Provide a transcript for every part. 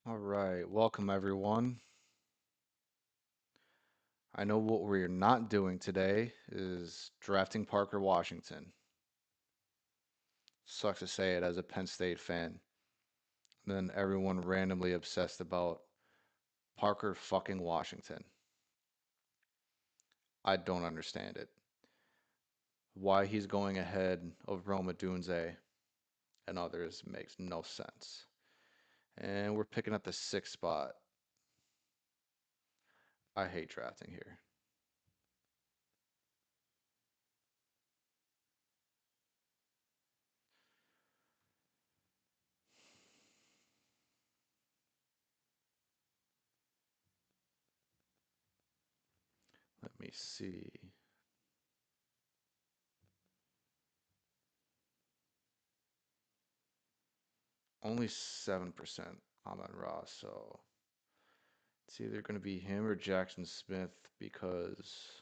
All right, welcome everyone. I know what we're not doing today is drafting Parker Washington. Sucks to say it as a Penn State fan. Then everyone randomly obsessed about Parker fucking Washington. I don't understand it. Why he's going ahead of Roma Dunze and others makes no sense. And we're picking up the sixth spot. I hate drafting here. Let me see. Only 7% Amon Ross, so it's either going to be him or Jackson Smith because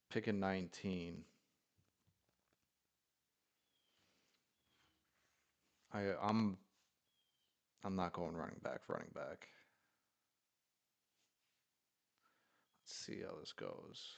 picking 19. I I'm I'm not going running back. Running back. Let's see how this goes.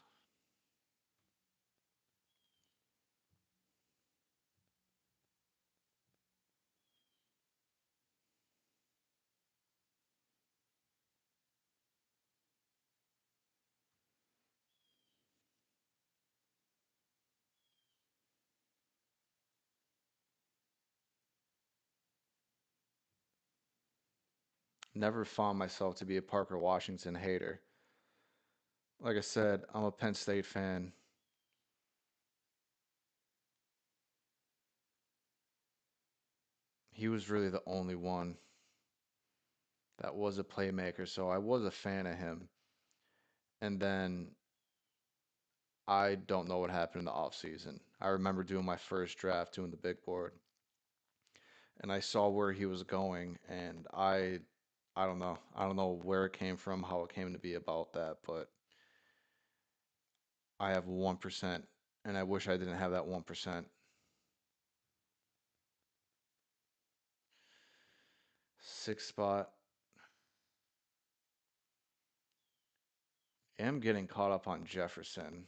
Never found myself to be a Parker Washington hater. Like I said, I'm a Penn State fan. He was really the only one that was a playmaker, so I was a fan of him. And then I don't know what happened in the offseason. I remember doing my first draft, doing the big board, and I saw where he was going, and I don't know. I don't know where it came from, how it came to be about that, but I have 1%, and I wish I didn't have that 1%. Sixth spot. Am getting caught up on Jefferson,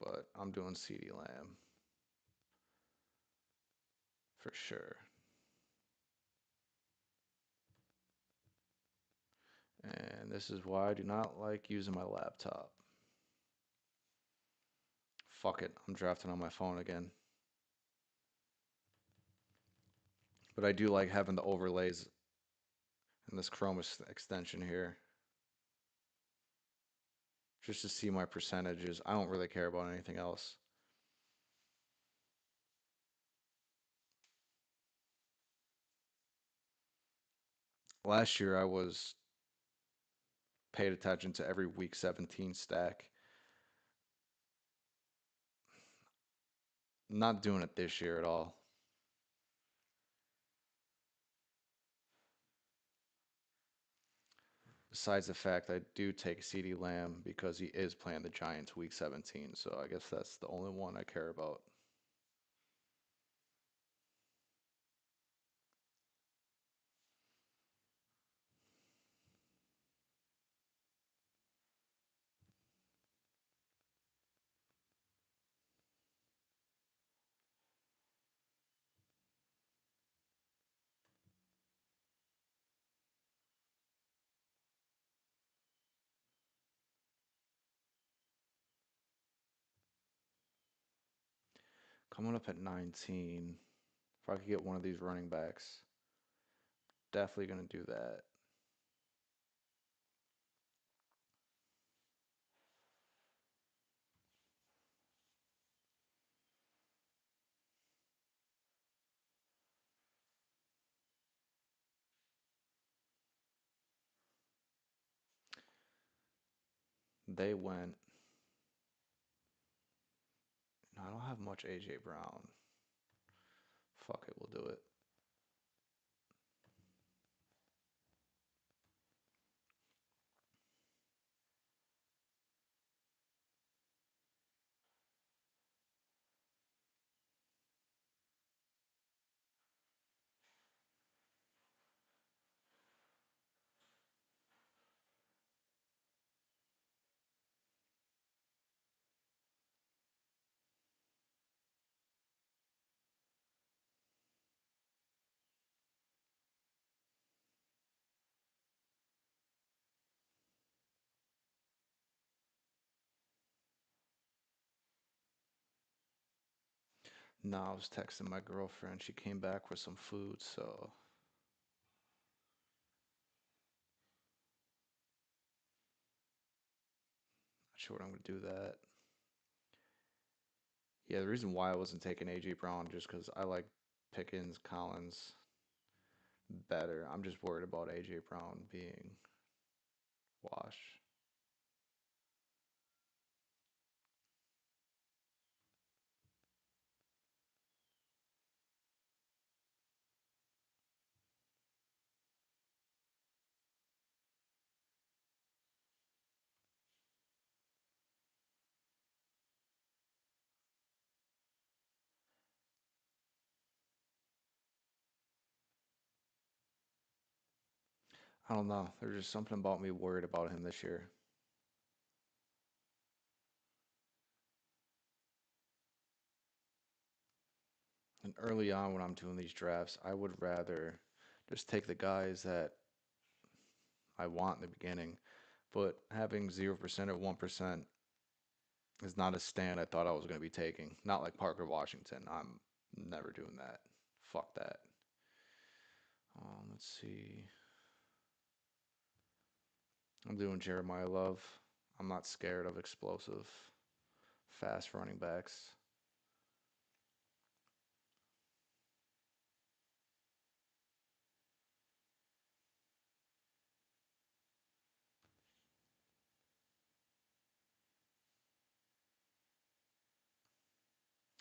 but I'm doing CeeDee Lamb for sure. And this is why I do not like using my laptop. Fuck it, I'm drafting on my phone again. But I do like having the overlays in this Chrome extension here just to see my percentages. I don't really care about anything else. Last year I was paid attention to every week 17 stack. Not doing it this year at all. Besides the fact I do take CeeDee Lamb because he is playing the Giants week 17, so I guess that's the only one I care about. Coming up at 19, if I could get one of these running backs, definitely going to do that. They went, no, I don't have much AJ Brown. Fuck it, we'll do it. No, I was texting my girlfriend. She came back with some food, so not sure what I'm gonna do that. Yeah, the reason why I wasn't taking AJ Brown just because I like Pickens, Collins better. I'm just worried about AJ Brown being washed. I don't know. There's just something about me worried about him this year. And early on when I'm doing these drafts, I would rather just take the guys that I want in the beginning. But having 0% or 1% is not a stand I thought I was going to be taking. Not like Parker Washington. I'm never doing that. Fuck that. Let's see. I'm doing Jeremiah Love. I'm not scared of explosive, fast running backs.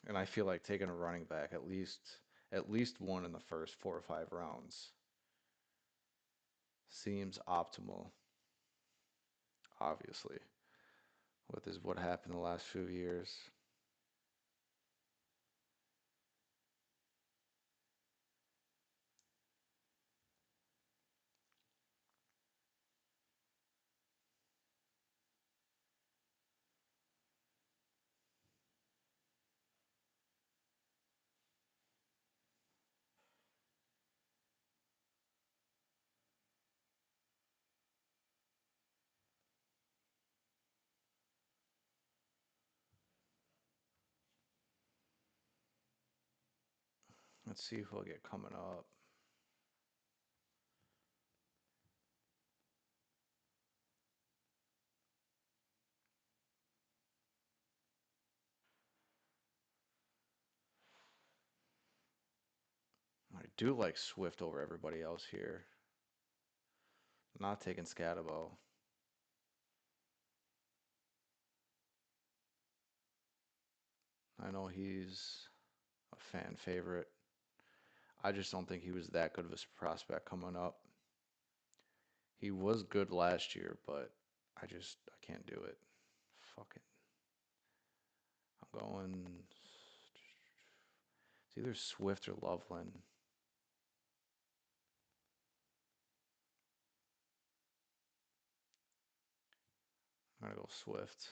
And I feel like taking a running back at least one in the first 4 or 5 rounds seems optimal, obviously, with is what happened the last few years. Let's see who will get coming up. I do like Swift over everybody else here. Not taking Scatabo. I know he's a fan favorite. I just don't think he was that good of a prospect coming up. He was good last year, but I can't do it. Fuck it. I'm going. It's either Swift or Loveland. I'm gonna go Swift.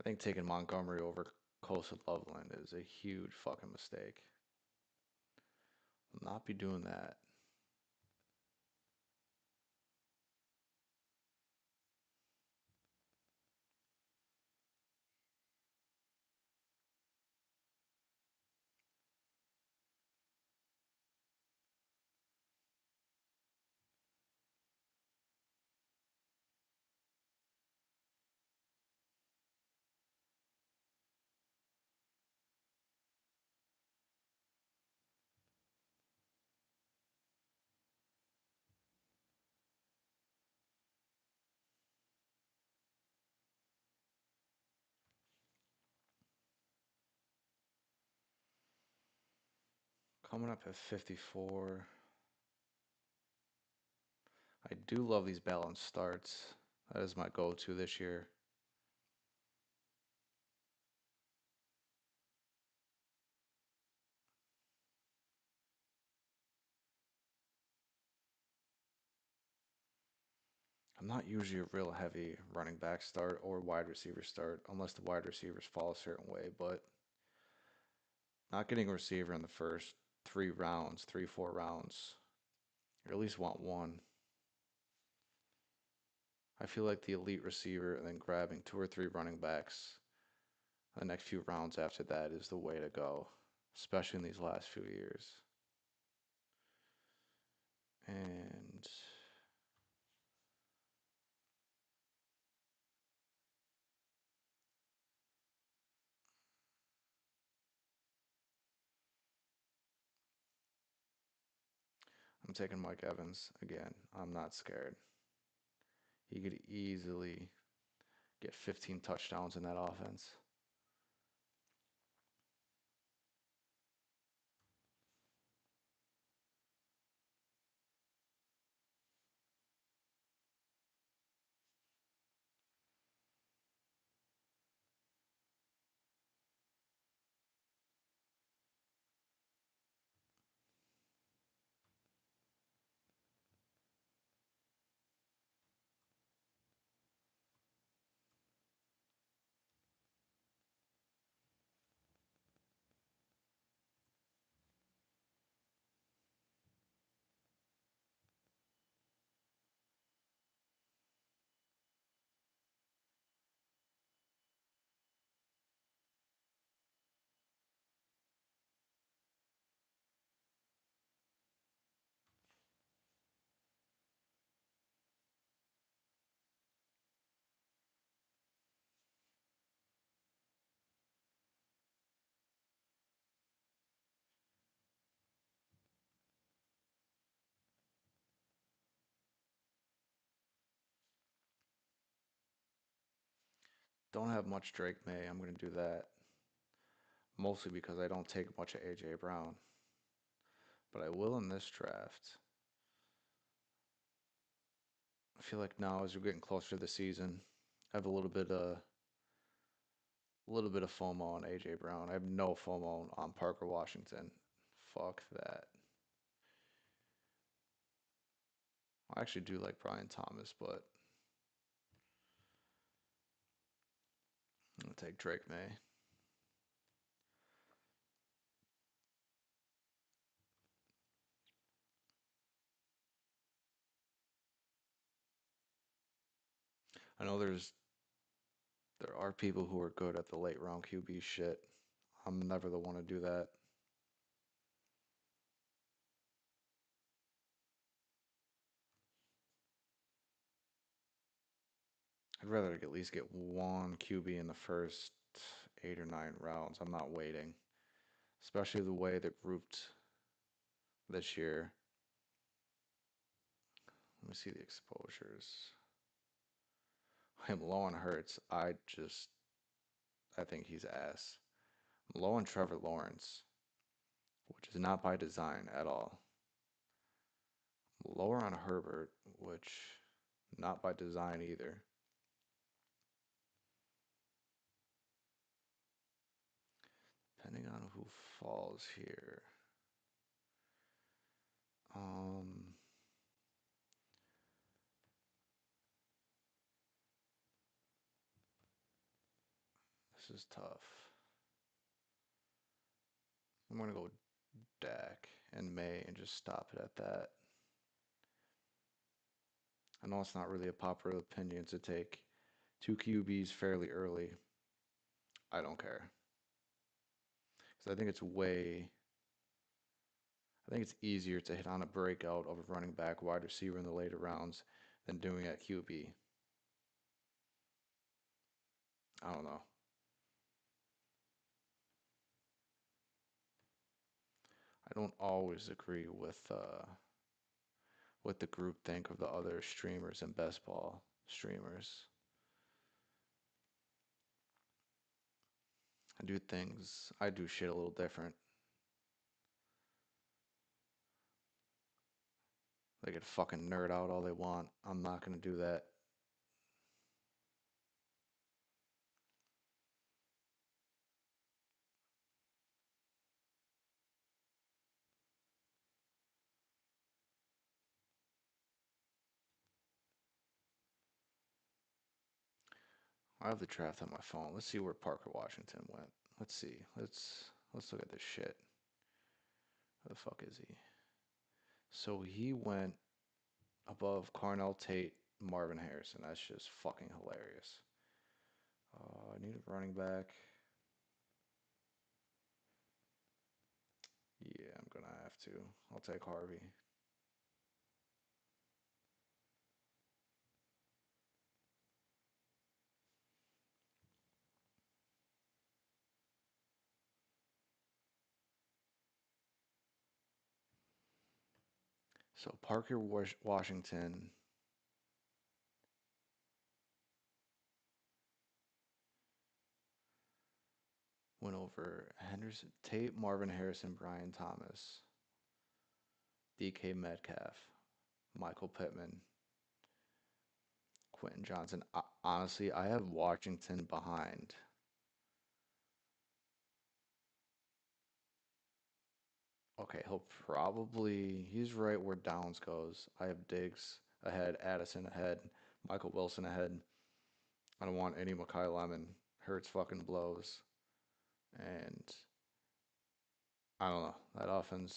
I think taking Montgomery over Close with Loveland is a huge fucking mistake. Will not be doing that. Coming up at 54. I do love these balanced starts. That is my go-to this year. I'm not usually a real heavy running back start or wide receiver start unless the wide receivers fall a certain way, but Not getting a receiver in the first 3 rounds, 4 rounds. You at least want one. I feel like the elite receiver and then grabbing 2 or 3 running backs the next few rounds after that is the way to go, especially in these last few years. And I'm taking Mike Evans again. I'm not scared. He could easily get 15 touchdowns in that offense. Don't have much Drake May. I'm going to do that. Mostly because I don't take much of AJ Brown. But I will in this draft. I feel like now as we're getting closer to the season, I have a little bit of FOMO on AJ Brown. I have no FOMO on Parker Washington. Fuck that. I actually do like Brian Thomas, but I'm gonna take Drake May. I know there are people who are good at the late round QB shit. I'm never the one to do that. I'd rather at least get one QB in the first 8 or 9 rounds. I'm not waiting, especially the way they're grouped this year. Let me see the exposures. I am low on Hurts. I think he's ass. I'm low on Trevor Lawrence, which is not by design at all. I'm lower on Herbert, which not by design either. Depending on who falls here. Um, this is tough. I'm gonna go Dak and May and just stop it at that. I know it's not really a popular opinion to take 2 QBs fairly early. I don't care. Because I think it's easier to hit on a breakout of a running back wide receiver in the later rounds than doing at QB. I don't know. I don't always agree with the group think of the other streamers and best ball streamers. I do shit a little different. They could fucking nerd out all they want. I'm not gonna do that. I have the draft on my phone. Let's see where Parker Washington went. Let's see. Let's look at this shit. Where the fuck is he? So he went above Carnell Tate, Marvin Harrison. That's just fucking hilarious. I need a running back. Yeah, I'm gonna have to. I'll take Harvey. So Parker Washington went over Henderson, Tate, Marvin Harrison, Brian Thomas, DK Metcalf, Michael Pittman, Quentin Johnson. Honestly, I have Washington behind. Okay, he's right where Downs goes. I have Diggs ahead, Addison ahead, Michael Wilson ahead. I don't want any Makai Lemon. Hurts fucking blows. And I don't know. That offense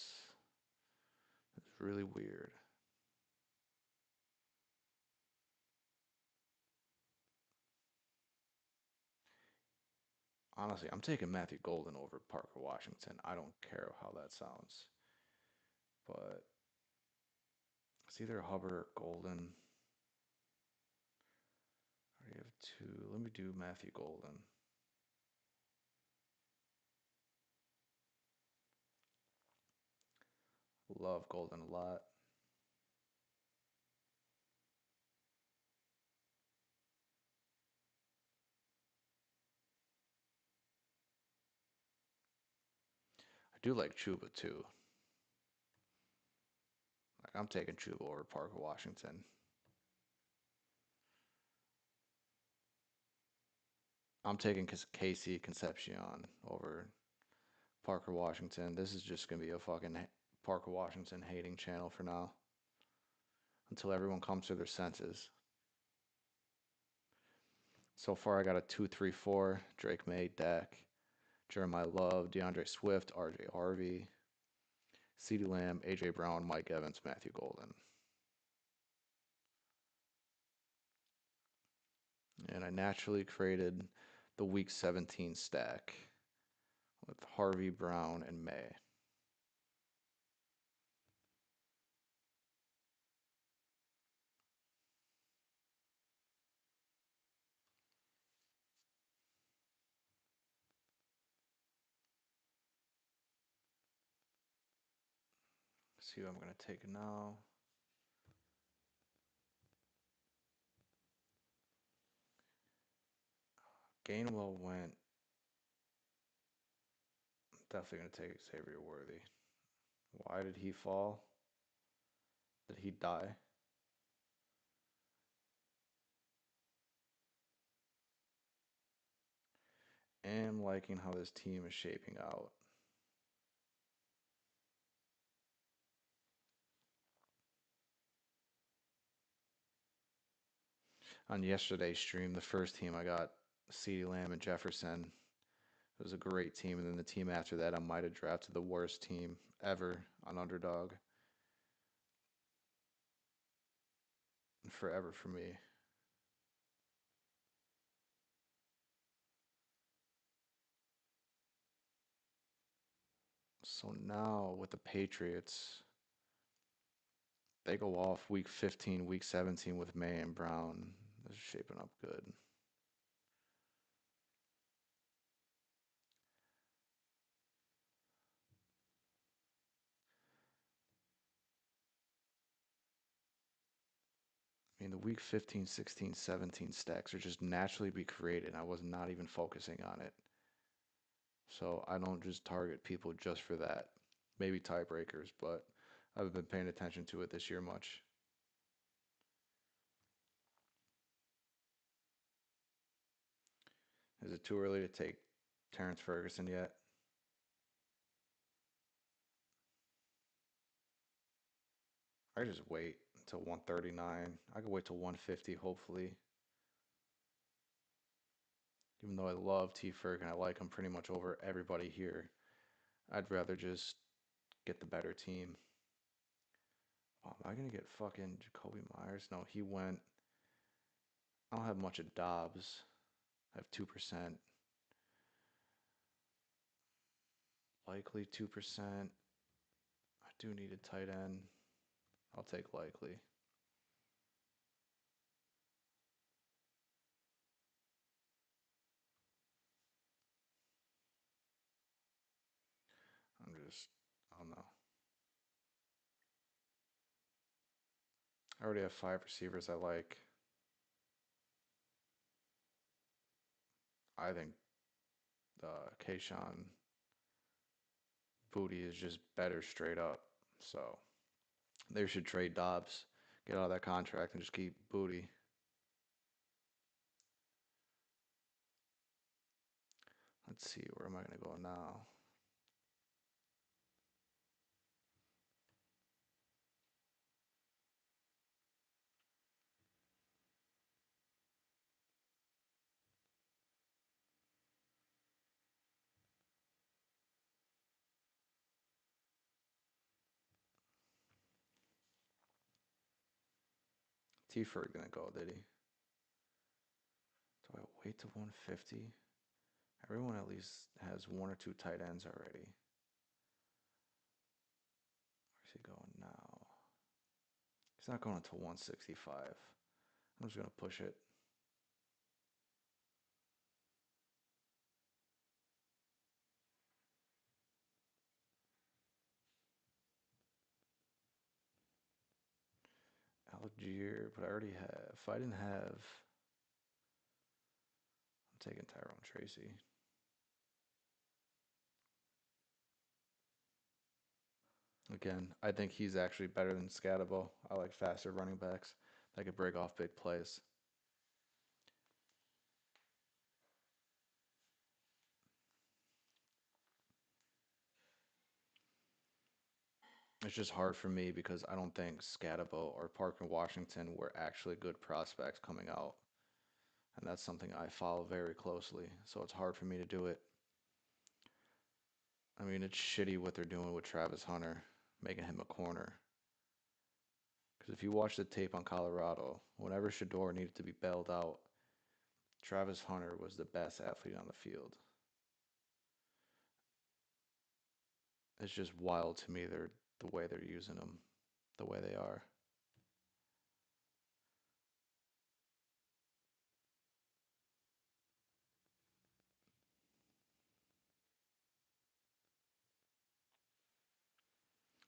is really weird. Honestly, I'm taking Matthew Golden over Parker Washington. I don't care how that sounds. But it's either Hubbard or Golden. I already have two. Let me do Matthew Golden. Love Golden a lot. I do like Chuba too. Like I'm taking Chuba over Parker Washington. I'm taking Casey Concepcion over Parker Washington. This is just gonna be a fucking Parker Washington hating channel for now until everyone comes to their senses. So far, I got a 2-3-4. Drake May, Dak, Jeremiah Love, DeAndre Swift, RJ Harvey, CeeDee Lamb, AJ Brown, Mike Evans, Matthew Golden. And I naturally created the Week 17 stack with Harvey, Brown, and May. Let's see who I'm going to take now. Gainwell went. Definitely going to take Xavier Worthy. Why did he fall? Did he die? Am liking how this team is shaping out. On yesterday's stream, the first team I got CeeDee Lamb and Jefferson. It was a great team, and then the team after that, I might have drafted the worst team ever on Underdog. Forever for me. So now with the Patriots, they go off week 15, week 17 with May and Brown. This is shaping up good. I mean, the week 15, 16, 17 stacks are just naturally be created. I was not even focusing on it. So I don't just target people just for that. Maybe tiebreakers, but I haven't been paying attention to it this year much. Is it too early to take Terrence Ferguson yet? I just wait until 139. I could wait till 150, hopefully. Even though I love T. Ferg and I like him pretty much over everybody here, I'd rather just get the better team. Oh, am I gonna get fucking Jacoby Myers? No, he went. I don't have much of Dobbs. I have 2%. Likely 2%. I do need a tight end. I'll take likely. I'm just, I don't know. I already have five receivers I like. I think Kayshawn Booty is just better straight up. So they should trade Dobbs, get out of that contract, and just keep Booty. Let's see, where am I going to go now? T Ferg didn't go, did he? Do I wait to 150? Everyone at least has one or two tight ends already. Where's he going now? He's not going until 165. I'm just going to push it. Algier, but I already have. If I didn't have, I'm taking Tyrone Tracy. Again, I think he's actually better than Scatabo. I like faster running backs that could break off big plays. It's just hard for me because I don't think Scatabo or Parker Washington were actually good prospects coming out. And that's something I follow very closely. So it's hard for me to do it. I mean, it's shitty what they're doing with Travis Hunter, making him a corner. Because if you watch the tape on Colorado, whenever Shador needed to be bailed out, Travis Hunter was the best athlete on the field. It's just wild to me they're the way they're using him, the way they are.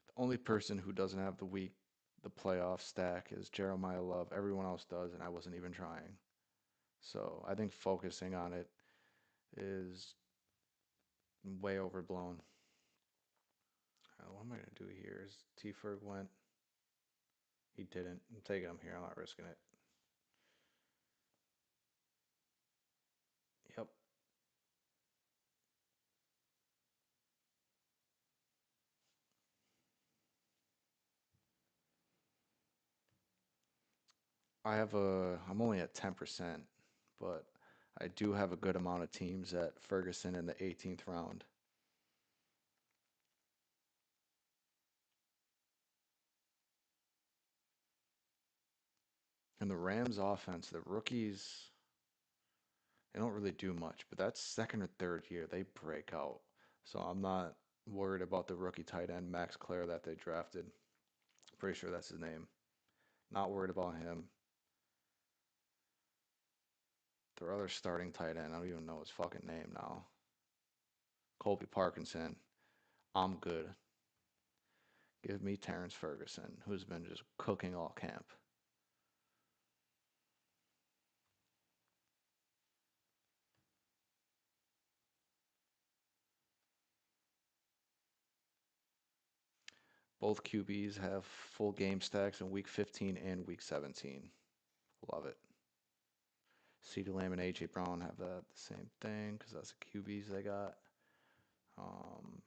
The only person who doesn't have the playoff stack is Jeremiah Love. Everyone else does, and I wasn't even trying. So I think focusing on it is way overblown. What am I gonna do here? Is T Ferg went? He didn't. I'm taking him here. I'm not risking it. Yep. I'm only at 10%, but I do have a good amount of teams at Ferguson in the 18th round. And the Rams offense, the rookies, they don't really do much, but that's second or third year they break out. So I'm not worried about the rookie tight end Max Clare that they drafted. Pretty sure that's his name. Not worried about him. Their other starting tight end, I don't even know his fucking name now. Colby Parkinson. I'm good. Give me Terrence Ferguson, who's been just cooking all camp. Both QBs have full game stacks in week 15 and week 17. Love it. CeeDee Lamb and AJ Brown have the same thing because that's the QBs they got. Um,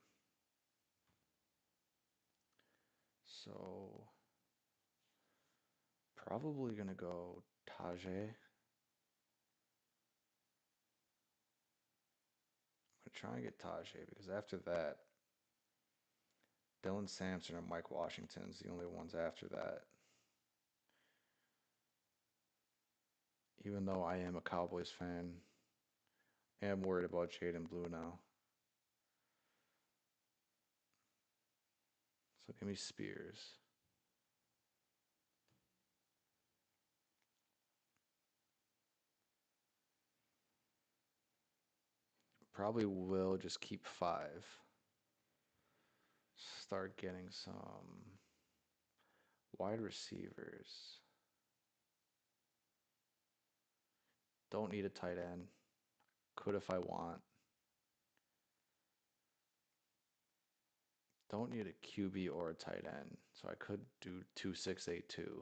so probably gonna go Tajay. I'm gonna try and get Tajay because after that, Dylan Sampson or Mike Washington's the only ones after that. Even though I am a Cowboys fan, I am worried about Jaden Blue now. So give me Spears. Probably will just keep five. Start getting some wide receivers. Don't need a tight end. Could if I want. Don't need a QB or a tight end. So I could do 2682.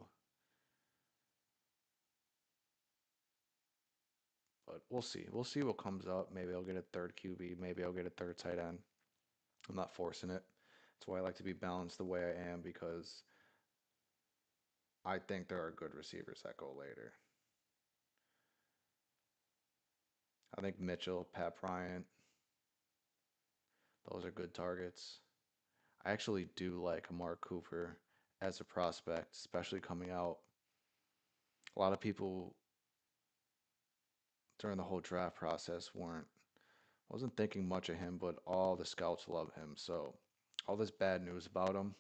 But we'll see. We'll see what comes up. Maybe I'll get a third QB. Maybe I'll get a third tight end. I'm not forcing it. That's why I like to be balanced the way I am because I think there are good receivers that go later. I think Mitchell, Pat Bryant, those are good targets. I actually do like Amari Cooper as a prospect, especially coming out. A lot of people during the whole draft process weren't wasn't thinking much of him, but all the scouts love him. So all this bad news about him,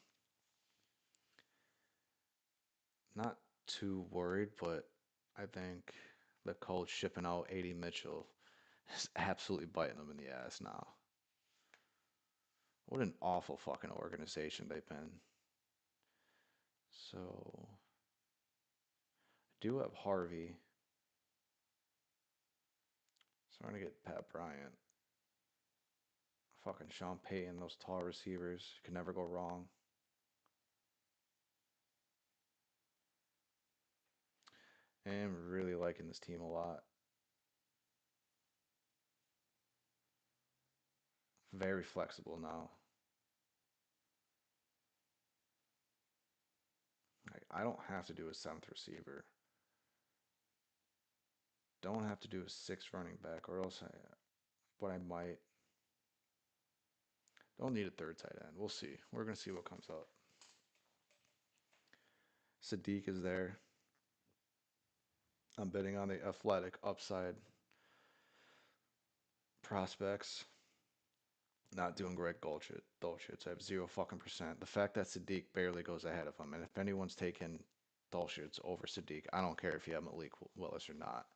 not too worried, but I think the coach shipping out 80 Mitchell is absolutely biting them in the ass now. What an awful fucking organization they've been. So I do have Harvey. So I'm gonna get Pat Bryant. Fucking Sean Payton, those tall receivers. Can never go wrong. And I'm really liking this team a lot. Very flexible now. I don't have to do a seventh receiver. Don't have to do a sixth running back, or else but I might. Don't need a third tight end. We'll see. We're gonna see what comes up. Sadiq is there. I'm betting on the athletic upside prospects. Not doing Greg Dulcich. I have zero fucking percent. The fact that Sadiq barely goes ahead of him, and if anyone's taking Dulcich over Sadiq, I don't care if you have Malik Willis or not.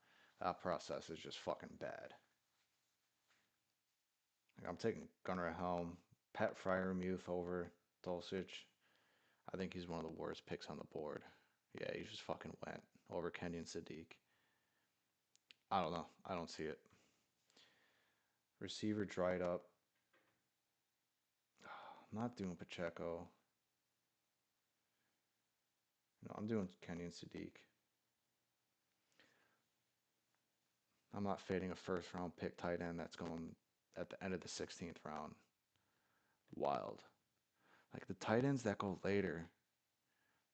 That process is just fucking bad. Like, I'm taking Gunnar Helm, Pat Fryermuth over Dulcich. I think he's one of the worst picks on the board. Yeah, he just fucking went over Kenyon Sadiq. I don't know. I don't see it. Receiver dried up. I'm not doing Pacheco. No, I'm doing Kenyon Sadiq. I'm not fading a first round pick tight end that's going at the end of the 16th round. Wild. Like the tight ends that go later,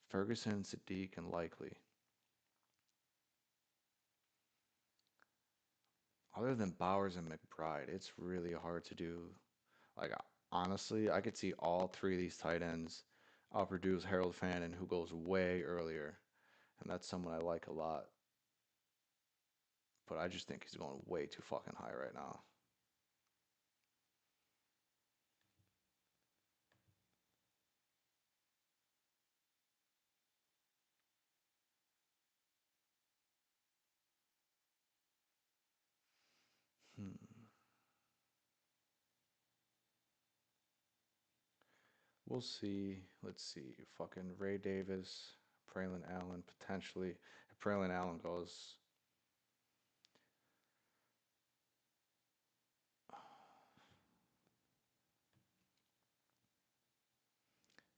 Ferguson, Sadiq, and Likely. Other than Bowers and McBride, it's really hard to do. Like honestly, I could see all three of these tight ends outproduce Harold Fannin, who goes way earlier, and that's someone I like a lot. But I just think he's going way too fucking high right now. Hmm. We'll see. Let's see. Fucking Ray Davis, Braylon Allen, potentially. If Braylon Allen goes.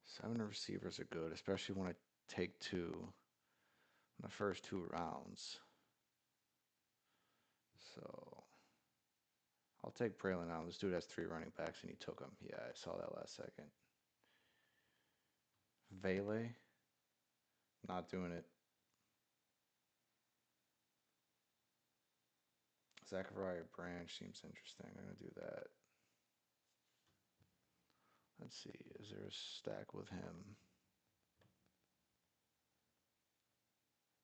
Seven receivers are good, especially when I take two in the first two rounds. So I'll take Braylon Allen. This dude has three running backs and he took them. Yeah, I saw that last second. Vele, not doing it. Zachariah Branch seems interesting. I'm gonna do that. Let's see. Is there a stack with him?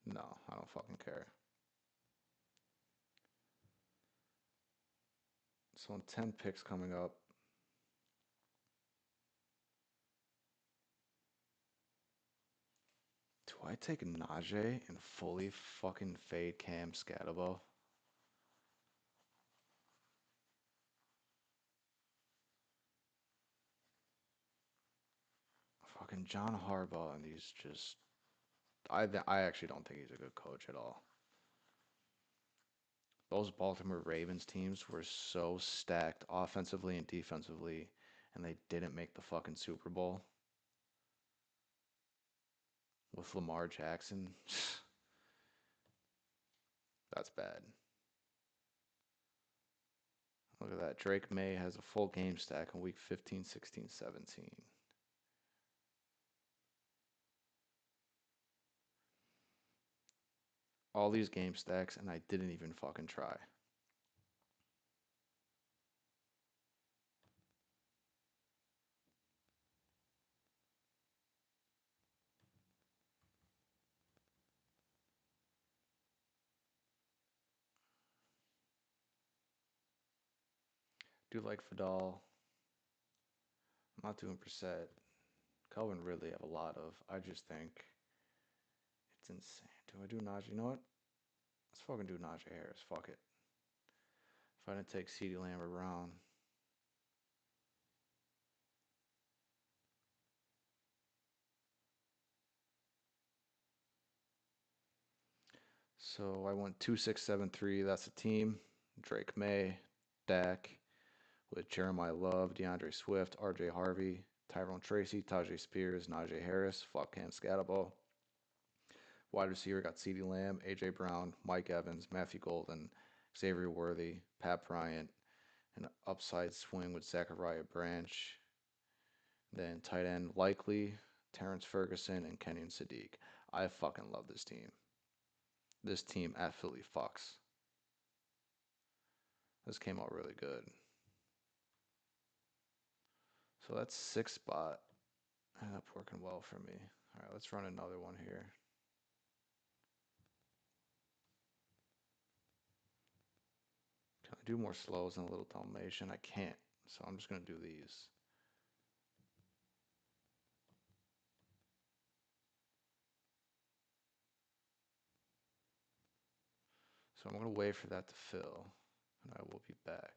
No, I don't fucking care. So in 10 picks coming up, do I take Najee and fully fucking fade Cam Scatabo? Fucking John Harbaugh, and he's just. I actually don't think he's a good coach at all. Those Baltimore Ravens teams were so stacked offensively and defensively, and they didn't make the fucking Super Bowl with Lamar Jackson. That's bad. Look at that. Drake May has a full game stack in week 15, 16, 17. All these game stacks, and I didn't even fucking try. Do like Fadal. I'm not doing Brissett. Calvin Ridley have a lot of. I just think it's insane. Do I do Najee? You know what? Let's fucking do Najee Harris. Fuck it. If I didn't take CeeDee Lamb or Brown. So I went 2-6-7-3. That's a team. Drake May, Dak, with Jeremiah Love, DeAndre Swift, RJ Harvey, Tyrone Tracy, Tajay Spears, Najee Harris, fuck Cam Scatabo. Wide receiver got CeeDee Lamb, AJ Brown, Mike Evans, Matthew Golden, Xavier Worthy, Pat Bryant, an upside swing with Zachariah Branch. Then tight end Likely, Terrence Ferguson, and Kenyon Sadiq. I fucking love this team. This team absolutely fucks. This came out really good. So that's six spot. Ended up working well for me. All right, let's run another one here. Can I do more slows and a little Dalmatian? I can't, so I'm just gonna do these. So I'm gonna wait for that to fill, and I will be back.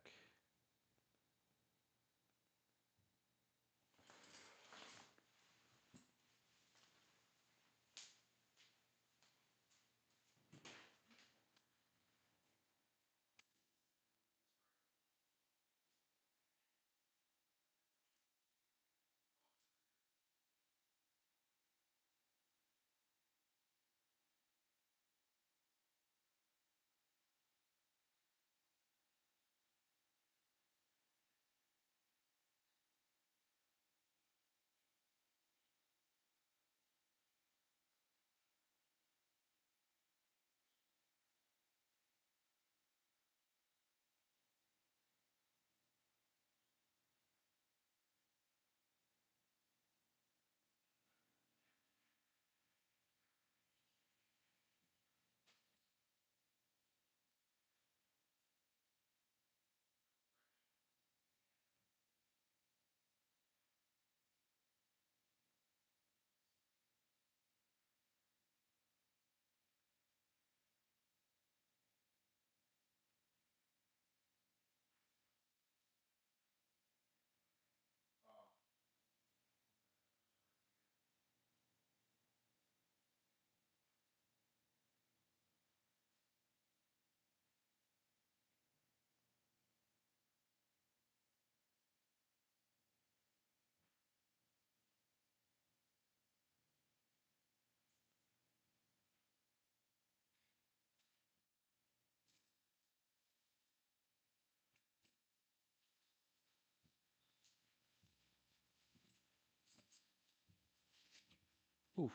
Oof.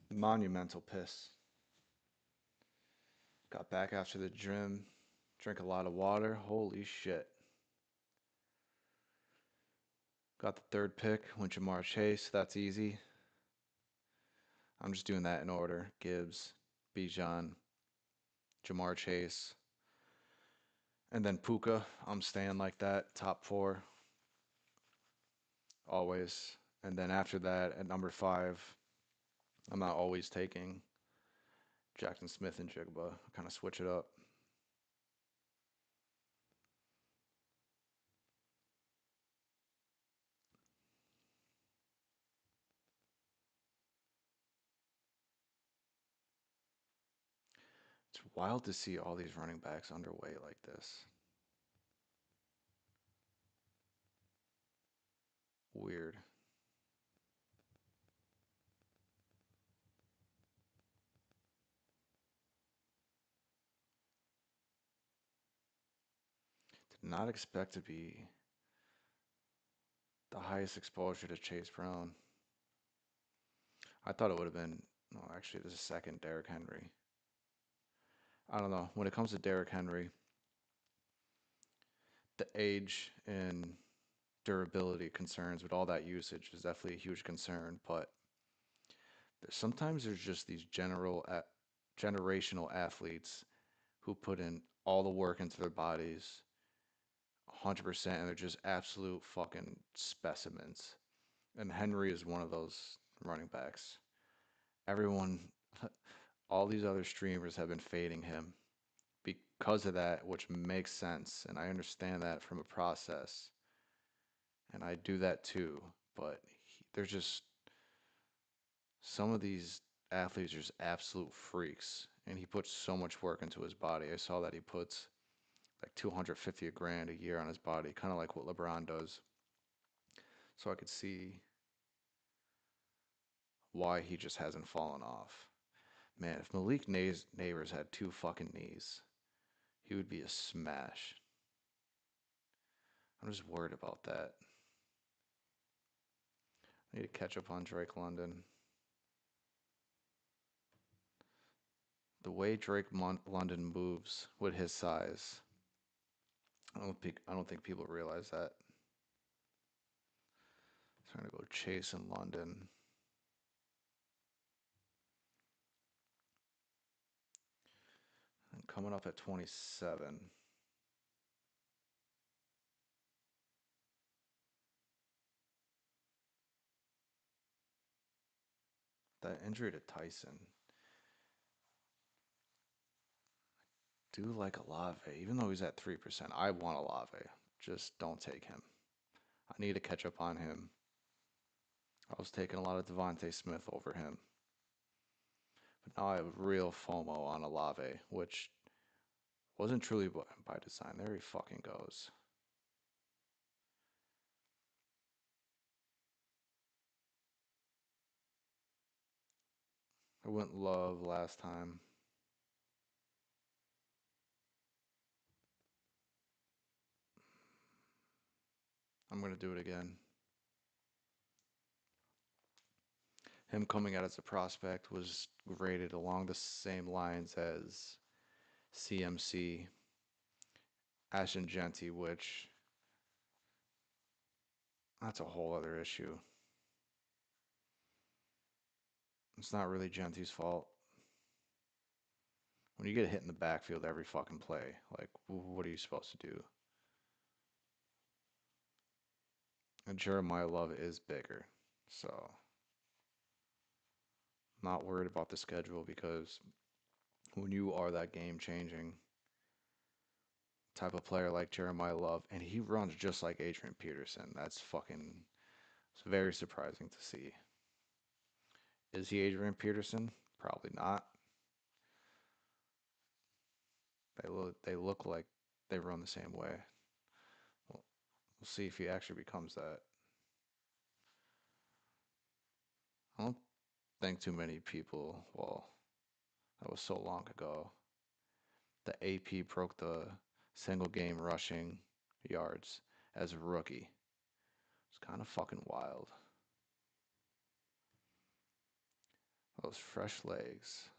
Monumental piss. Got back after the gym, drank a lot of water. Holy shit. Got the third pick, went Jamar Chase. That's easy. I'm just doing that in order. Gibbs, Bijan, Jamar Chase, and then Puka. I'm staying like that. Top four, always. And then after that, at number five, I'm not always taking Jackson Smith and Jigba. I kind of switch it up. It's wild to see all these running backs underway like this. Weird. Did not expect to be the highest exposure to Chase Brown. I thought it would have been, no, actually, there's a second Derrick Henry. I don't know. When it comes to Derrick Henry, the age and durability concerns with all that usage is definitely a huge concern. But sometimes there's just these generational athletes who put in all the work into their bodies, 100%, and they're just absolute fucking specimens. And Henry is one of those running backs. Everyone, all these other streamers have been fading him because of that, which makes sense. And I understand that from a process. And I do that too. But there's just some of these athletes are just absolute freaks. And he puts so much work into his body. I saw that he puts like 250 grand a year on his body, kind of like what LeBron does. So I could see why he just hasn't fallen off. Man, if Neighbors had two fucking knees, he would be a smash. I'm just worried about that. I need to catch up on Drake London. The way London moves with his size, I don't think people realize that. Trying to go chase in London. And coming up at 27. That injury to Tyson. Do like Olave, even though he's at 3%. I want Olave. Just don't take him. I need to catch up on him. I was taking a lot of Devontae Smith over him. But now I have real FOMO on Olave, which wasn't truly by design. There he fucking goes. I went love last time. I'm going to do it again. Him coming out as a prospect was graded along the same lines as CMC, Ashton Genty, which that's a whole other issue. It's not really Genty's fault. When you get hit in the backfield every fucking play, like, what are you supposed to do? And Jeremiah Love is bigger. So, not worried about the schedule because when you are that game changing type of player like Jeremiah Love, and he runs just like Adrian Peterson, that's fucking, it's very surprising to see. Is he Adrian Peterson? Probably not. They look like they run the same way. We'll, we'll see if he actually becomes that. I don't think too many people, well, that was so long ago. The AP broke the single game rushing yards as a rookie. It's kind of fucking wild. Those fresh legs.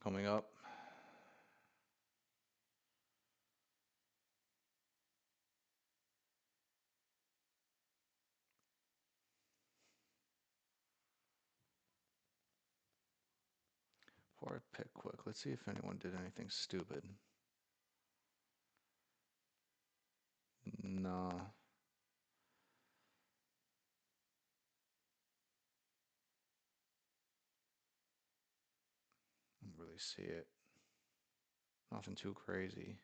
Coming up, before I pick quick, let's see if anyone did anything stupid. Nah, I don't really see it. Nothing too crazy.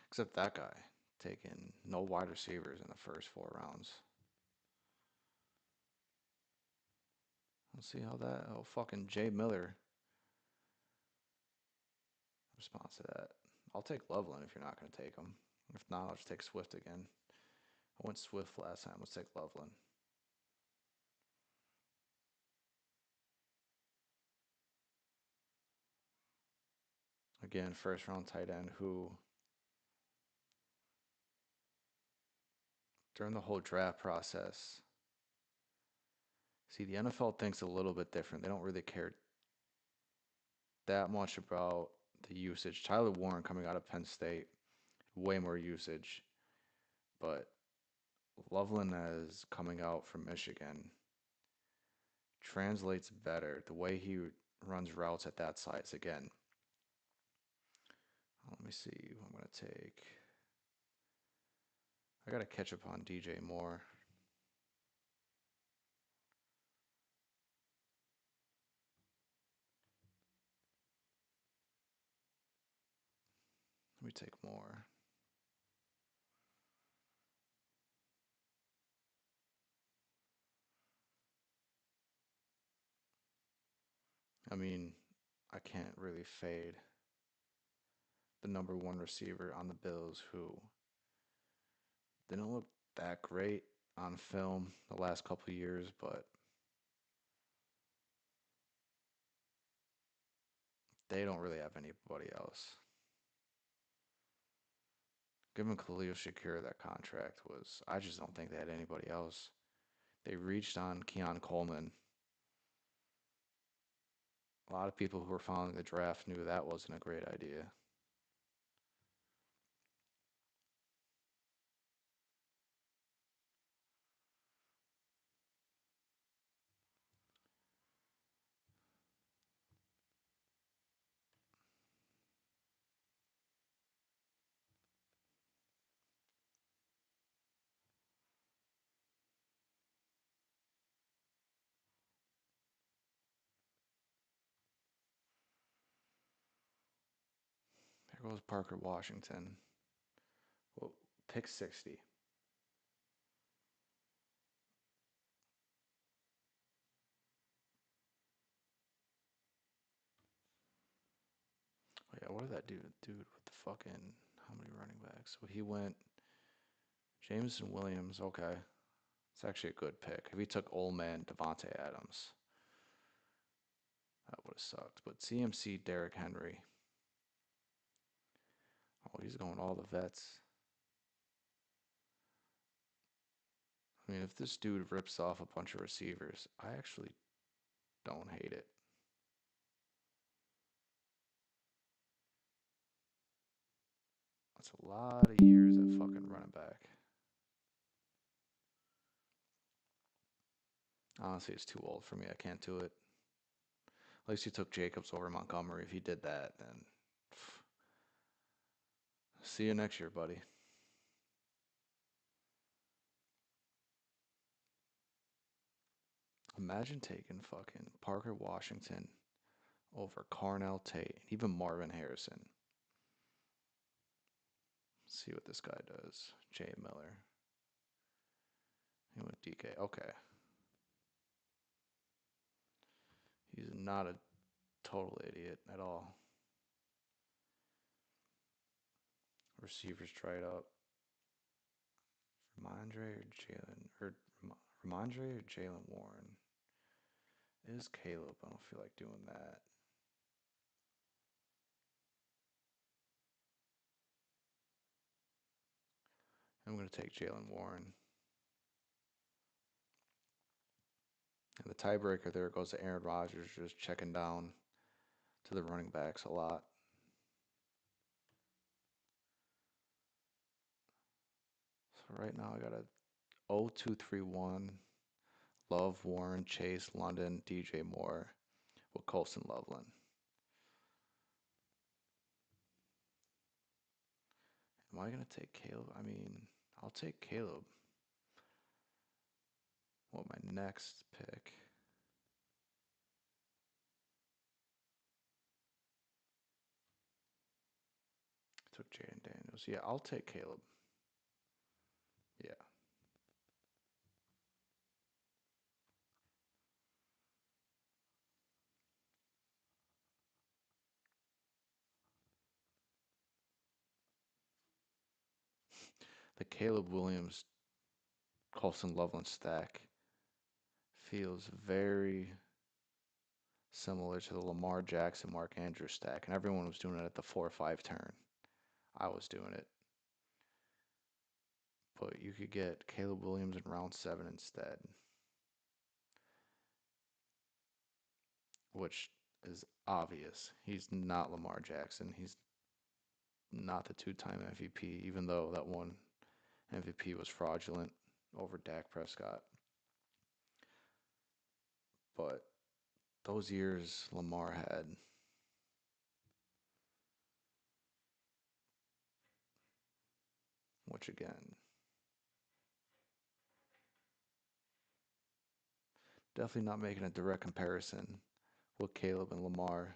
Except that guy taking no wide receivers in the first 4 rounds. Let's see how that. Oh, fucking Jay Miller responds to that. I'll take Loveland if you're not going to take him. If not, I'll just take Swift again. I went Swift last time. Let's take Loveland. Again, first round tight end who, during the whole draft process, see, the NFL thinks a little bit different. They don't really care that much about the usage. Tyler Warren coming out of Penn State, way more usage. But Loveland as coming out from Michigan translates better. The way he runs routes at that size again. Let me see who I'm going to take. I got to catch up on DJ Moore. Let me take Moore. I mean, I can't really fade the number one receiver on the Bills who didn't look that great on film the last couple of years, but they don't really have anybody else. Given Khalil Shakir that contract was, I just don't think they had anybody else. They reached on Keon Coleman. A lot of people who were following the draft knew that wasn't a great idea. There goes Parker Washington. Well, pick 60. Oh, yeah, what did that dude with the fucking how many running backs? Well, he went Jameson Williams. Okay, it's actually a good pick. If he took old man Devonte Adams, that would have sucked. But CMC Derrick Henry. Oh, he's going all the vets. I mean, if this dude rips off a bunch of receivers, I actually don't hate it. That's a lot of years at fucking running back. Honestly, it's too old for me. I can't do it. At least he took Jacobs over Montgomery. If he did that, then see you next year, buddy. Imagine taking fucking Parker Washington over Carnell Tate and even Marvin Harrison. Let's see what this guy does. Jay Miller. He went DK. Okay. He's not a total idiot at all. Receivers tried up. Ramondre or Jalen or Ramondre or Jalen Warren. It is Caleb. I don't feel like doing that. I'm going to take Jalen Warren. And the tiebreaker there goes to Aaron Rodgers, just checking down to the running backs a lot. So right now I got a 0-2-3-1. Love, Warren, Chase, London, DJ Moore with Colson Loveland. Am I going to take Caleb? I mean, I'll take Caleb. What, my next pick? I took Jaden Daniels. Yeah, I'll take Caleb. Yeah. The Caleb Williams, Colson Loveland stack feels very similar to the Lamar Jackson, Mark Andrews stack, and everyone was doing it at the 4 or 5 turn. I was doing it. But you could get Caleb Williams in round 7 instead, which is obvious. He's not Lamar Jackson. He's not the 2-time MVP, even though that one MVP was fraudulent over Dak Prescott. But those years Lamar had, which again, definitely not making a direct comparison with Caleb and Lamar.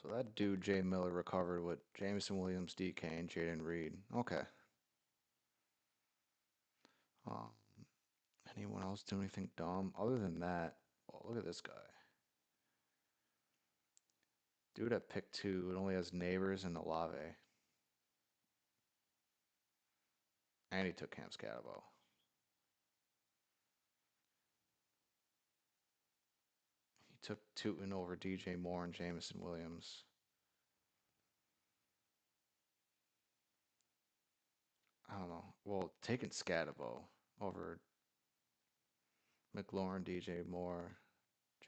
So that dude Jay Miller recovered with Jameson Williams, DK, and Jaden Reed. Okay. Um, anyone else do anything dumb? Other than that, well, look at this guy. Dude at pick 2, it only has Neighbors and Olave. And he took Cam Scatabo. He took Tootin over DJ Moore and Jameson Williams. I don't know. Well, taking Scatabo over McLaurin, DJ Moore,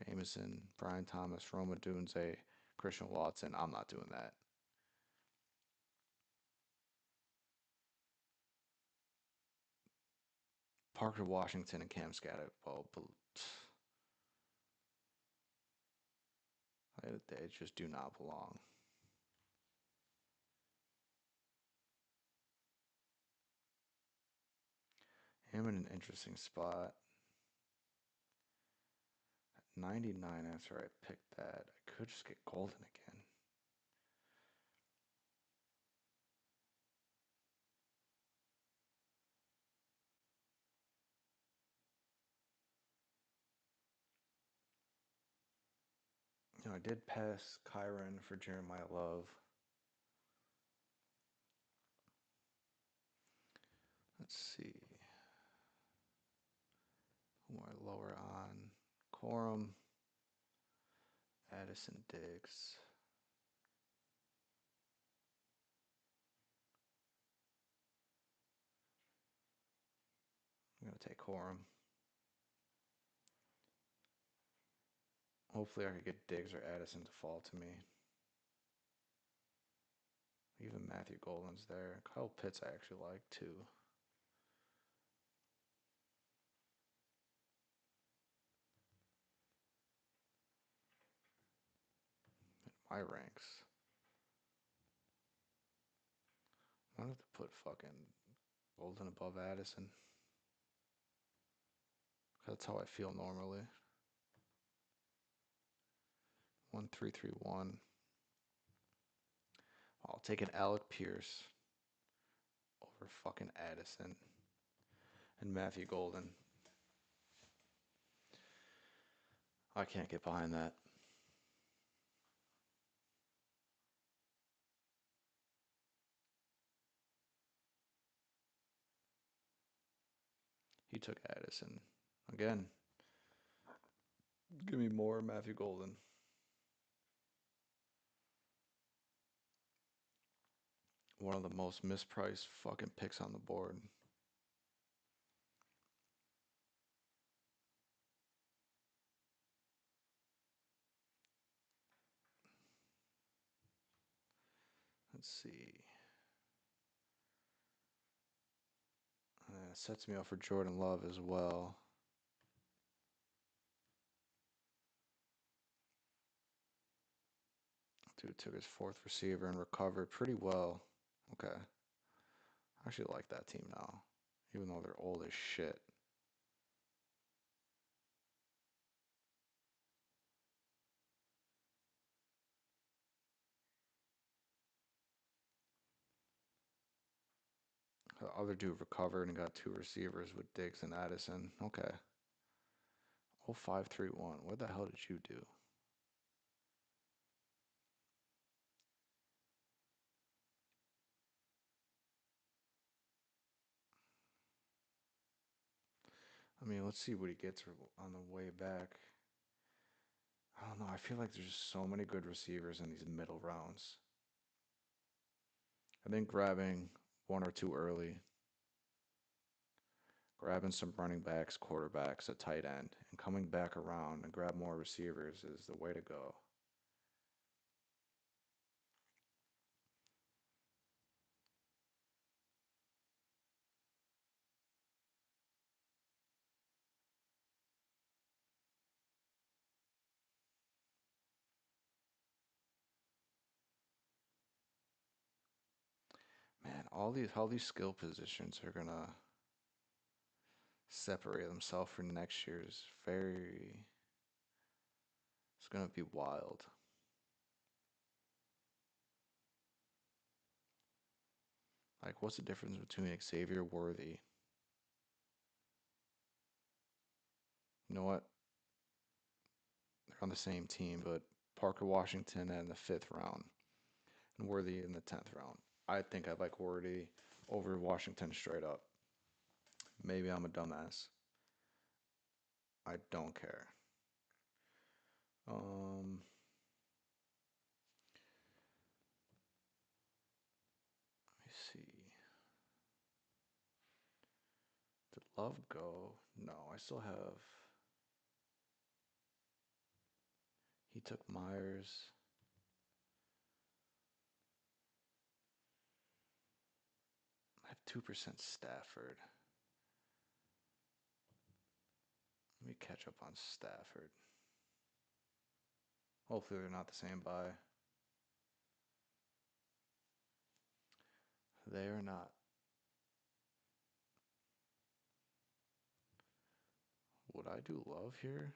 Jameson, Brian Thomas, Roma Dunze, Christian Watson. I'm not doing that. Parker Washington and Cam Scatabo. They just do not belong. Him in an interesting spot. 99 after I picked that. I could just get Golden again. You know, I did pass Kyron for Jeremiah Love. Let's see. Who are lower on? Corum, Addison Diggs. I'm going to take Corum. Hopefully I could get Diggs or Addison to fall to me. Even Matthew Golden's there. Kyle Pitts I actually like too. My ranks. I have to put fucking Golden above Addison. That's how I feel normally. 1-3-3-1. I'll take an Alec Pierce over fucking Addison and Matthew Golden. I can't get behind that. He took Addison. Again, give me more Matthew Golden. One of the most mispriced fucking picks on the board. Let's see. It sets me up for Jordan Love as well. Dude took his fourth receiver and recovered pretty well. Okay. I actually like that team now, even though they're old as shit. The other dude recovered and got two receivers with Diggs and Addison. Okay. Oh, 5-3-1. What the hell did you do? I mean, let's see what he gets on the way back. I don't know. I feel like there's just so many good receivers in these middle rounds. I think grabbing one or two early, grabbing some running backs, quarterbacks, a tight end, and coming back around and grab more receivers is the way to go. Man, all these skill positions are gonna separate themselves for next year's very. It's gonna be wild. Like, what's the difference between Xavier Worthy? You know what? They're on the same team, but Parker Washington in the fifth round and Worthy in the 10th round. I think I like Worthy over Washington straight up. Maybe I'm a dumbass. I don't care. Um, let me see. Did Love go? No, I still have. He took Myers. I have 2% Stafford. Let me catch up on Stafford. Hopefully they're not the same buy. They are not. Would I do Love here?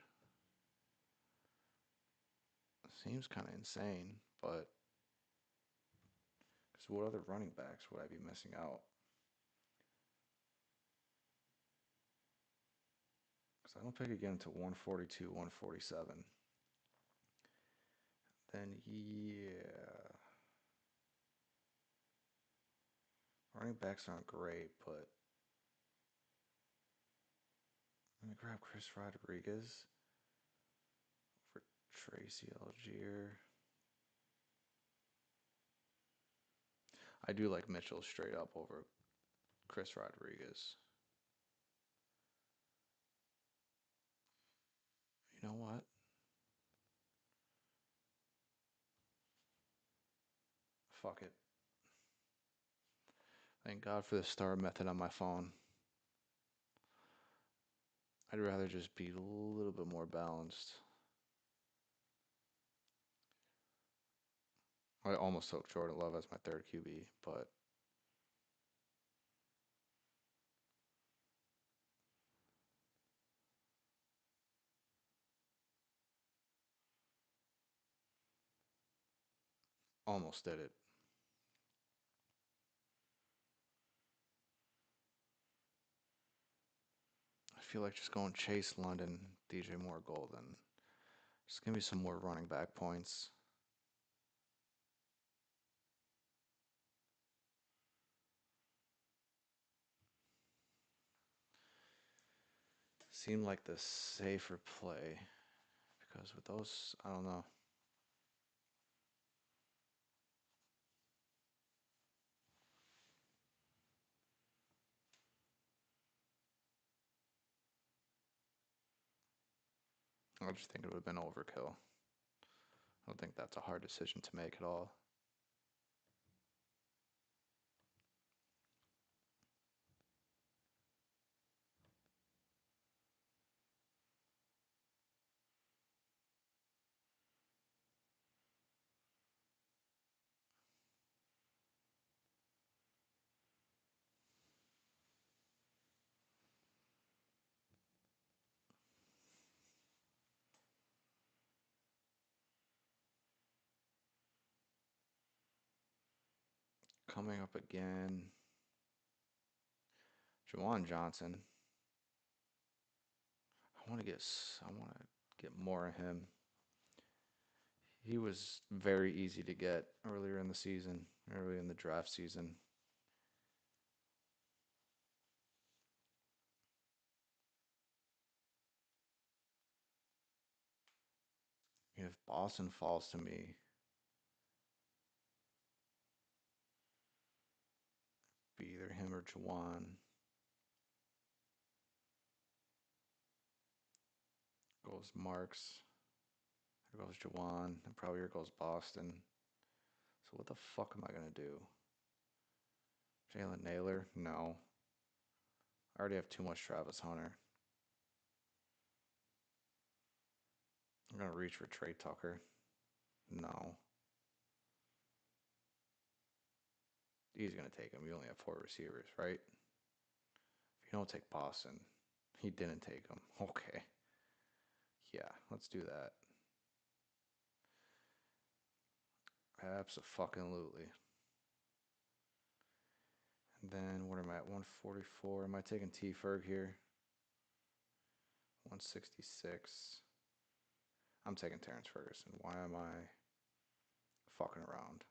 Seems kind of insane, but because what other running backs would I be missing out? Because I don't pick again to 142, 147. Then yeah, running backs aren't great, but let me grab Chris Rodriguez for Tracy Algier. I do like Mitchell straight up over Chris Rodriguez. You know what? Fuck it. Thank God for the star method on my phone. I'd rather just be a little bit more balanced. I almost took Jordan Love as my third QB, but almost did it. feel like just going Chase London, DJ Moore Golden. Just give me some more running back points. Seemed like the safer play because with those, I don't know. I just think it would have been overkill. I don't think that's a hard decision to make at all. Coming up again, Jawan Johnson. I want to get more of him. He was very easy to get earlier in the season, early in the draft season. If Boston falls to me, be either him or Jawan. Goes Marks. Here goes Jawan. And probably here goes Boston. So what the fuck am I gonna do? Jalen Naylor? No. I already have too much Travis Hunter. I'm gonna reach for Trey Tucker. No. He's gonna take him. You only have four receivers, right? If you don't take Boston, he didn't take him. Okay. Yeah, let's do that. Absolutely. And then what am I at? 144. Am I taking T Ferg here? 166. I'm taking Terrence Ferguson. Why am I fucking around?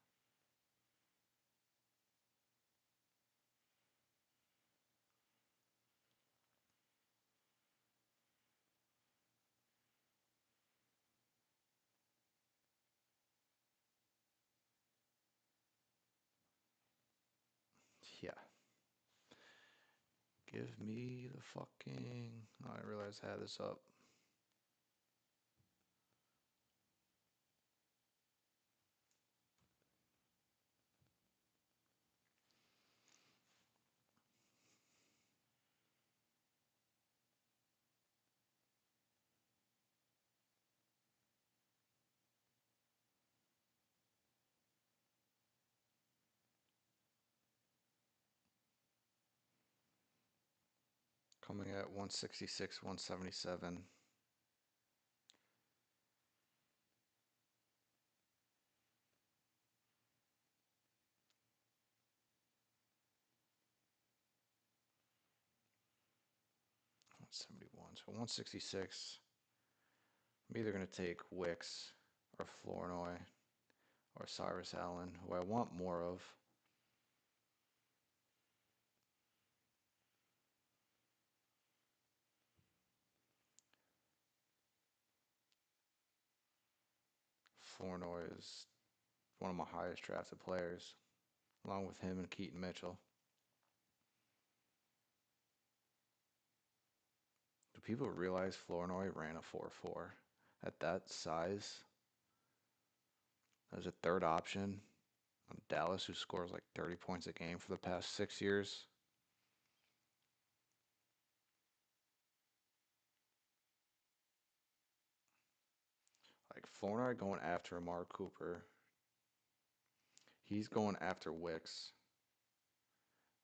Yeah. Give me the fucking. Oh, I realized I had this up. Coming at 166, 177. 171. So 166. I'm either going to take Wicks or Flournoy or Cyrus Allen, who I want more of. Flournoy is one of my highest drafted players, along with him and Keaton Mitchell. Do people realize Flournoy ran a 4.4 at that size? As a third option on Dallas, who scores like 30 points a game for the past 6 years. Like Flournoy going after Amari Cooper. He's going after Wicks.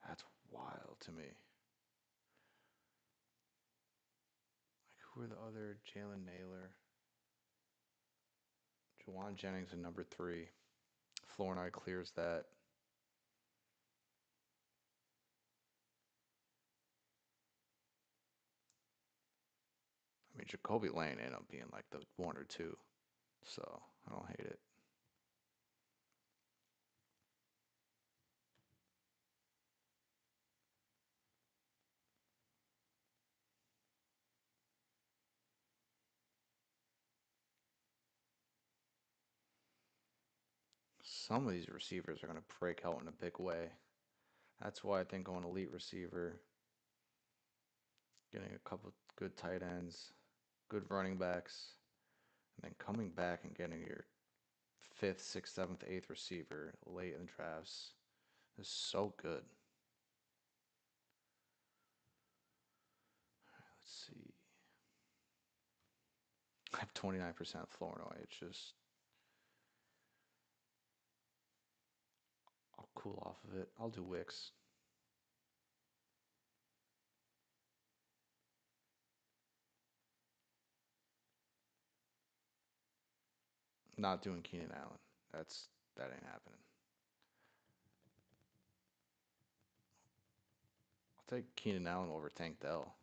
That's wild to me. Like, who are the other? Jalen Naylor. Jawan Jennings in number three. Flournoy clears that. mean, Jacoby Lane ended up being like the one or two, so I don't hate it. Some of these receivers are going to break out in a big way. That's why I think going elite receiver, getting a couple good tight ends, good running backs, and then coming back and getting your fifth, sixth, seventh, eighth receiver late in the drafts is so good. Let's see. I have 29% Flournoy. It's just, I'll cool off of it. I'll do Wicks. Not doing Keenan Allen. That ain't happening. I'll take Keenan Allen over Tank Dell,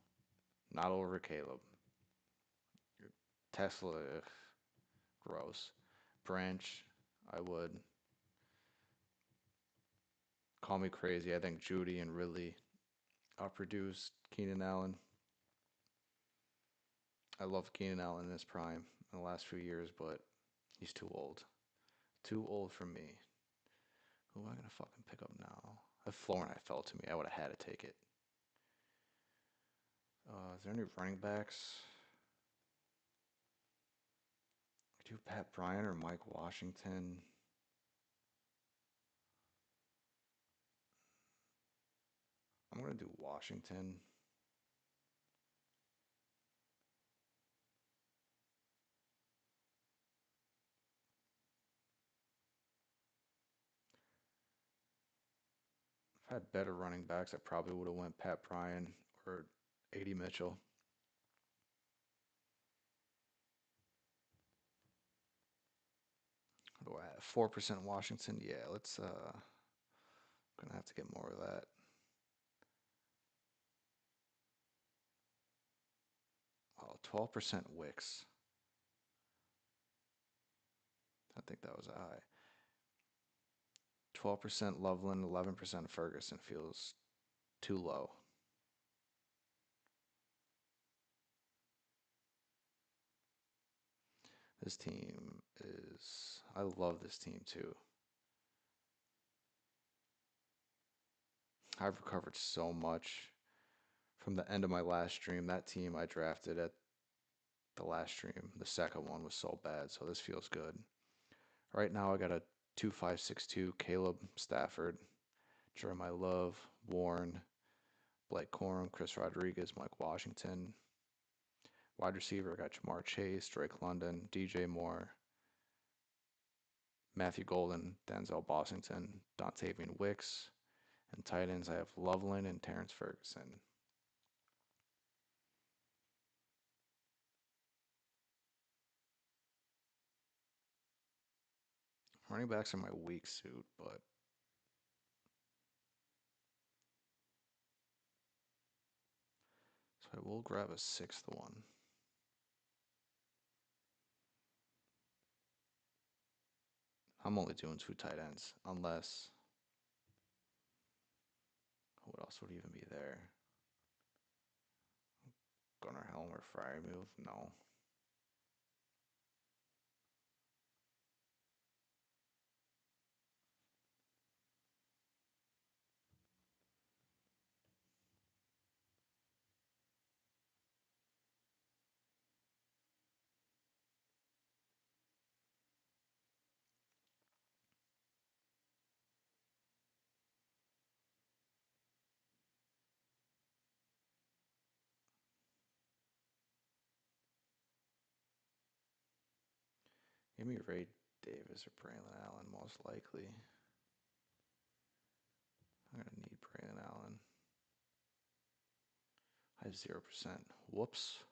not over Caleb. Tesla, ugh, gross. Branch, I would. Call me crazy. I think Judy and Ridley outproduced Keenan Allen. I love Keenan Allen in his prime in the last few years, but he's too old. Too old for me. Who am I gonna fucking pick up now? If Florent fell to me, I would have had to take it. Is there any running backs? Do Pat Bryant or Mike Washington? I'm gonna do Washington. If I had better running backs, I probably would have went Pat Bryant or AD Mitchell. What do I have? 4% Washington. Yeah, let's gonna have to get more of that. 12% Wicks. I think that was a high. 12% Loveland, 11% Ferguson feels too low. This team is. I love this team too. I've recovered so much from the end of my last stream. That team I drafted at the last stream, the second one was so bad, so this feels good. Right now, I got a 2562 Caleb Stafford, Jeremiah Love, Warren, Blake Corum, Chris Rodriguez, Mike Washington. Wide receiver, I got Jamar Chase, Drake London, DJ Moore, Matthew Golden, Denzel Bossington, Dontavian Wicks. And tight ends, I have Loveland and Terrence Ferguson. Running backs are my weak suit, but so I will grab a sixth one. I'm only doing two tight ends, unless what else would even be there? Gunnar Helm or Fryermuth? No. Give me Ray Davis or Braylon Allen, most likely. I'm gonna need Braylon Allen. I have 0%. Whoops.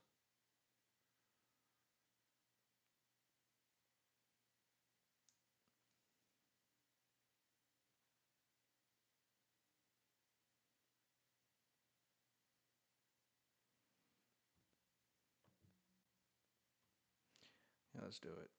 let's do it.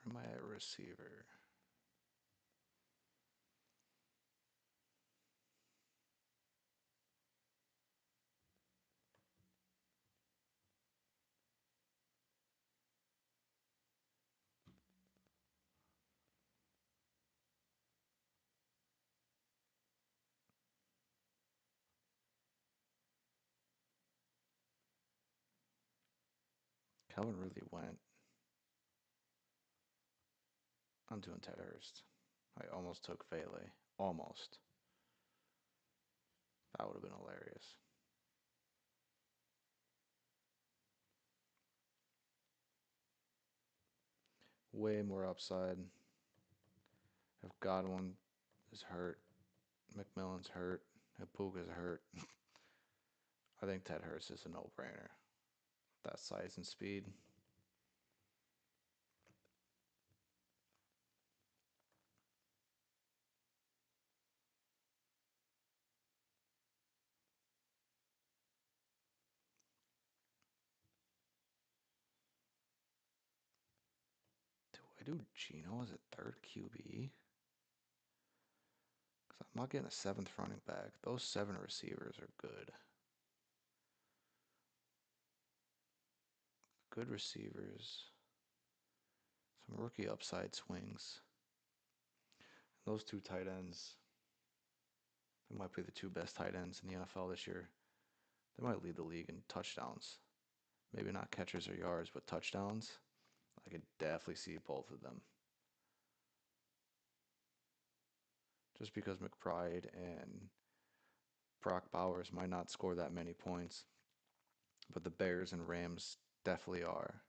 Where am I at receiver? Calvin really went. I'm doing Ted Hurst. I almost took Vele. Almost. That would have been hilarious. Way more upside. If Godwin is hurt, McMillan's hurt, if Puka's hurt, I think Ted Hurst is a no-brainer. That size and speed. Do I do Gino as a third QB? Because I'm not getting a seventh running back. Those seven receivers are good. Good receivers. Some rookie upside swings. Those two tight ends, they might be the two best tight ends in the NFL this year. They might lead the league in touchdowns. Maybe not catchers or yards, but touchdowns. I could definitely see both of them. Just because McBride and Brock Bowers might not score that many points, but the Bears and Rams definitely are.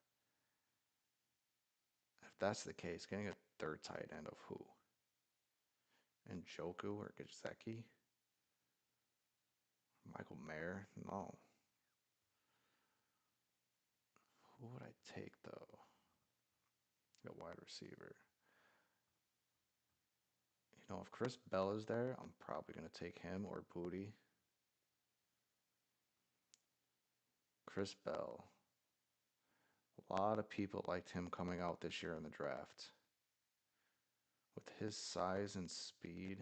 If that's the case, getting a third tight end of who? Njoku or Gajecki? Michael Mayer? No. Who would I take though? A wide receiver. You know, if Chris Bell is there, I'm probably going to take him or Booty. Chris Bell. A lot of people liked him coming out this year in the draft. With his size and speed,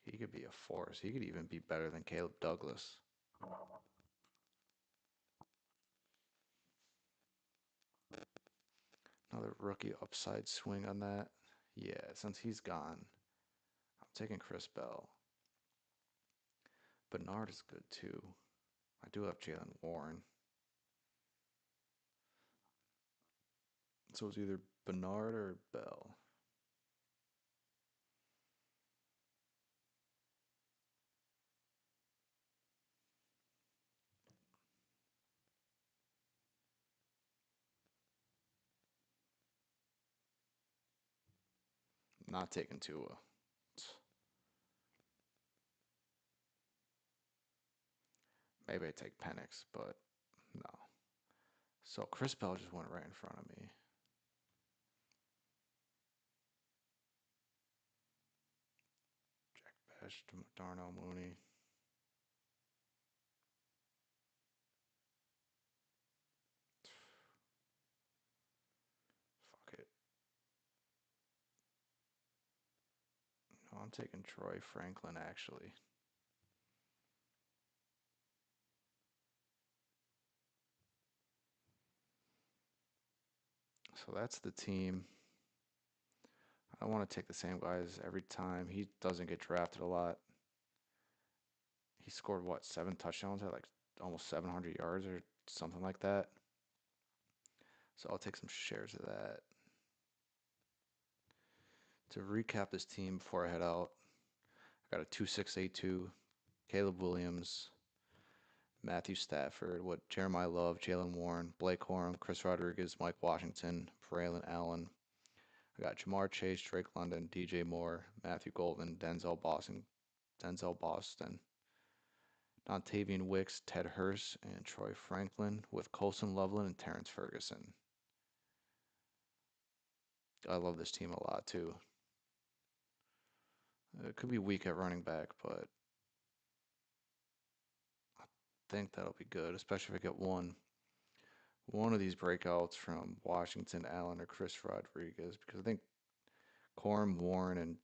he could be a force. He could even be better than Caleb Douglas. Another rookie upside swing on that. Yeah, since he's gone, I'm taking Chris Bell. Bernard is good too. I do have Jalen Warren. So it's either Bernard or Bell. Not taking Tua. Maybe I take Penix, but no. So Chris Bell just went right in front of me. Jack Bash, Darnell Mooney. Fuck it. No, I'm taking Troy Franklin actually. So that's the team. I don't want to take the same guys every time. He doesn't get drafted a lot. He scored what, 7 touchdowns at like almost 700 yards or something like that. So I'll take some shares of that. To recap this team before I head out, I got a 2682, Caleb Williams, Matthew Stafford, what Jeremiah Love, Jalen Warren, Blake Corum, Chris Rodriguez, Mike Washington, Braylon Allen. I got Jamar Chase, Drake London, DJ Moore, Matthew Golden, Denzel Boston, Dontavian Wicks, Ted Hurst, and Troy Franklin with Colson Loveland and Terrence Ferguson. I love this team a lot too. It could be weak at running back, but I think that'll be good, especially if I get one of these breakouts from Washington, Allen, or Chris Rodriguez, because I think Corum, Warren, and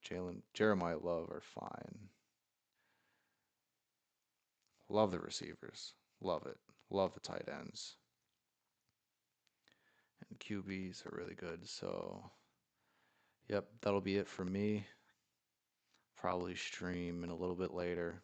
Jeremiah Love are fine. Love the receivers. Love it. Love the tight ends. And QBs are really good. So, yep, that'll be it for me. Probably stream in a little bit later.